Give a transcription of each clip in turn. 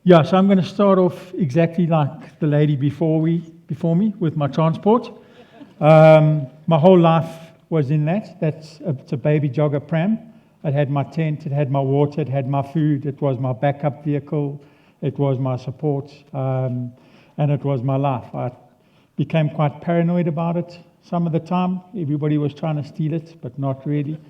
Yeah, so I'm going to start off exactly like the lady before me with my transport. My whole life was in that. It's a baby jogger pram. It had my tent, it had my water, it had my food, it was my backup vehicle, it was my support, and it was my life. I became quite paranoid about it some of the time. Everybody was trying to steal it, but not really.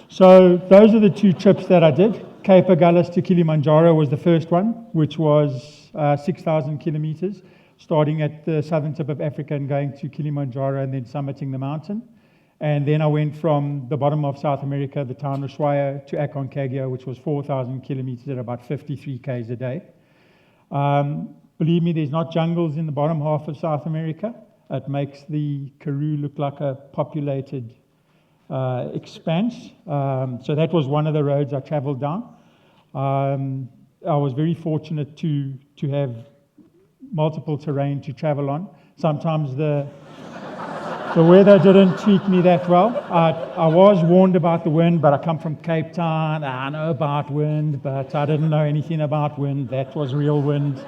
So those are the two trips that I did. Cape Agulhas to Kilimanjaro was the first one, which was 6,000 kilometers, starting at the southern tip of Africa and going to Kilimanjaro and then summiting the mountain. And then I went from the bottom of South America, the town of Ushuaia, to Aconcagua, which was 4,000 kilometers at about 53 k's a day. Believe me, there's not jungles in the bottom half of South America. It makes the Karoo look like a populated expanse. So that was one of the roads I traveled down. I was very fortunate to have multiple terrain to travel on. Sometimes the weather didn't treat me that well. I was warned about the wind, but I come from Cape Town. I know about wind, but I didn't know anything about wind. That was real wind.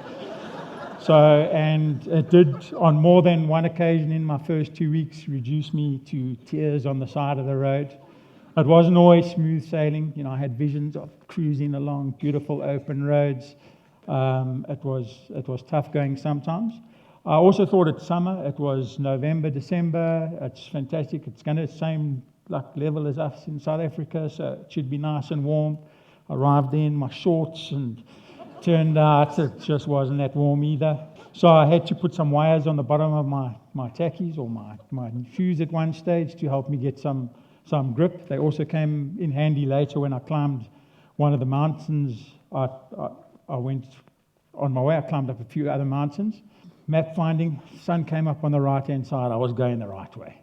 So, and it did, on more than one occasion in my first 2 weeks, reduce me to tears on the side of the road. It wasn't always smooth sailing. I had visions of cruising along beautiful open roads. It was tough going sometimes. I also thought it's summer. It was November, December. It's fantastic. It's going to the same level as us in South Africa, so it should be nice and warm. I arrived in my shorts and turned out it just wasn't that warm either. So I had to put some wires on the bottom of my tackies or my shoes at one stage to help me get some grip. They also came in handy later when I climbed one of the mountains. I went on my way. I climbed up a few other mountains. Map finding, sun came up on the right-hand side. I was going the right way.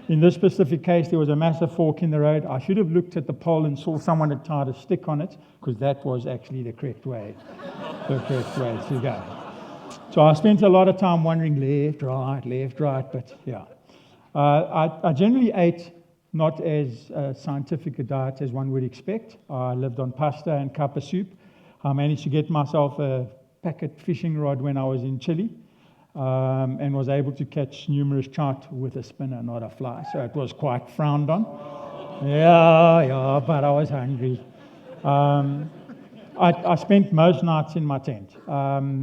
In this specific case, there was a massive fork in the road. I should have looked at the pole and saw someone had tied a stick on it, because that was actually the correct way to go. So I spent a lot of time wandering left, right, but yeah. I generally ate not as scientific a diet as one would expect. I lived on pasta and kappa soup. I managed to get myself a packet fishing rod when I was in Chile. And was able to catch numerous trout with a spinner, not a fly. So it was quite frowned on. Yeah, but I was hungry. I spent most nights in my tent.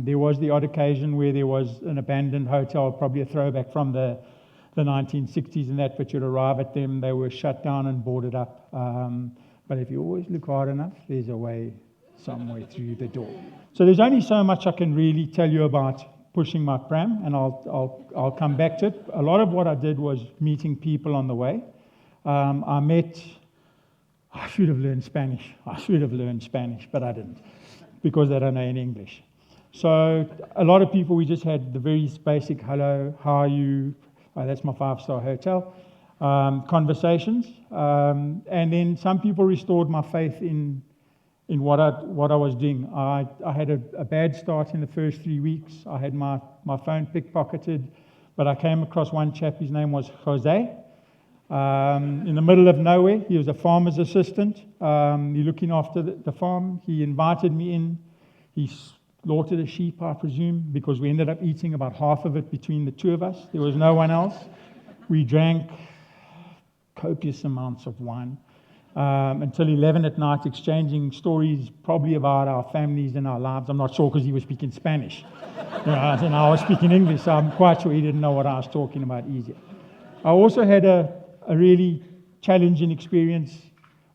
There was the odd occasion where there was an abandoned hotel, probably a throwback from the 1960s and that, but you'd arrive at them, they were shut down and boarded up. But if you always look hard enough, there's a way somewhere through the door. So there's only so much I can really tell you about pushing my pram, and I'll come back to it. A lot of what I did was meeting people on the way. I should have learned Spanish, but I didn't, because they don't know any English. So a lot of people, we just had the very basic, hello, how are you? That's my 5-star hotel. Conversations. And then some people restored my faith in what I was doing. I had a bad start in the first 3 weeks. I had my phone pickpocketed, but I came across one chap, his name was Jose. In the middle of nowhere, he was a farmer's assistant. He looking after the farm. He invited me in. He slaughtered a sheep, I presume, because we ended up eating about half of it between the two of us. There was no one else. We drank copious amounts of wine. Until 11 at night, exchanging stories probably about our families and our lives. I'm not sure, because he was speaking Spanish. And I was speaking English, so I'm quite sure he didn't know what I was talking about either. I also had a really challenging experience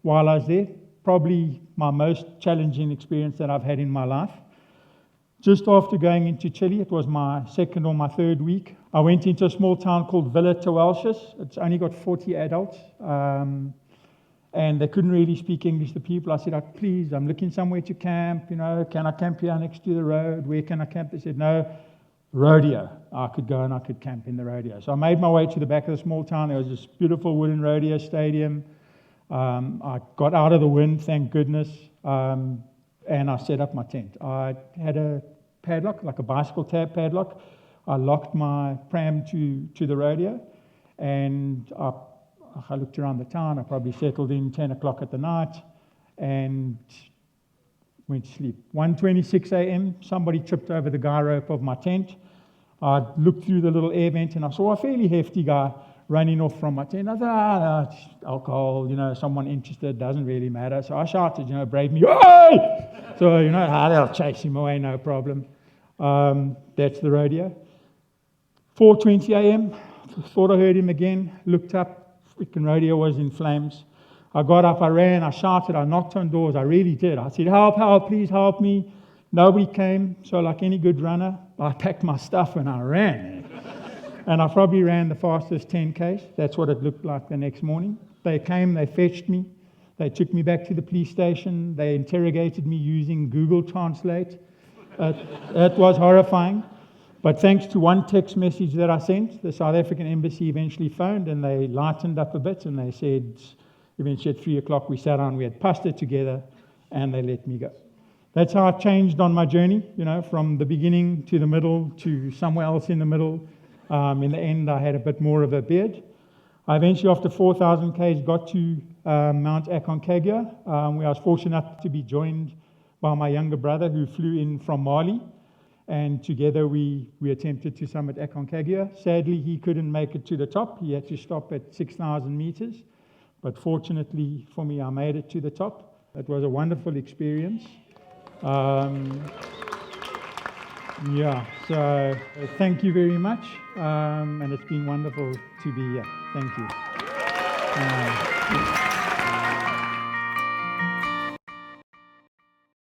while I was there, probably my most challenging experience that I've had in my life. Just after going into Chile, it was my second or my third week, I went into a small town called Villa Teuelches. It's only got 40 adults. And they couldn't really speak English, the people. I said, please, I'm looking somewhere to camp, can I camp here next to the road? Where can I camp? They said, no, rodeo. I could go and I could camp in the rodeo. So I made my way to the back of the small town. There was this beautiful wooden rodeo stadium. I got out of the wind, thank goodness, and I set up my tent. I had a padlock, like a bicycle tab padlock. I locked my pram to the rodeo, and I looked around the town. I probably settled in 10 o'clock at the night, and went to sleep. 1:26 a.m., somebody tripped over the guy rope of my tent. I looked through the little air vent and I saw a fairly hefty guy running off from my tent. I thought, it's alcohol, someone interested, doesn't really matter. So I shouted, brave me, hey! So, they'll chase him away, no problem. That's the rodeo. 4:20 a.m., thought I heard him again, looked up, freaking rodeo was in flames. I got up, I ran, I shouted, I knocked on doors, I really did. I said, help, please help me. Nobody came, so like any good runner, I packed my stuff and I ran. And I probably ran the fastest 10Ks. That's what it looked like the next morning. They came, they fetched me, they took me back to the police station, they interrogated me using Google Translate. That was horrifying. But thanks to one text message that I sent, the South African embassy eventually phoned and they lightened up a bit and they said, eventually at 3 o'clock we sat down, we had pasta together and they let me go. That's how I changed on my journey, from the beginning to the middle to somewhere else in the middle. In the end, I had a bit more of a beard. I eventually, after 4,000 Ks, got to Mount Aconcagua, where I was fortunate enough to be joined by my younger brother who flew in from Mali. And together we attempted to summit Aconcagua. Sadly, he couldn't make it to the top. He had to stop at 6,000 meters. But fortunately for me, I made it to the top. It was a wonderful experience. So thank you very much. And it's been wonderful to be here. Thank you.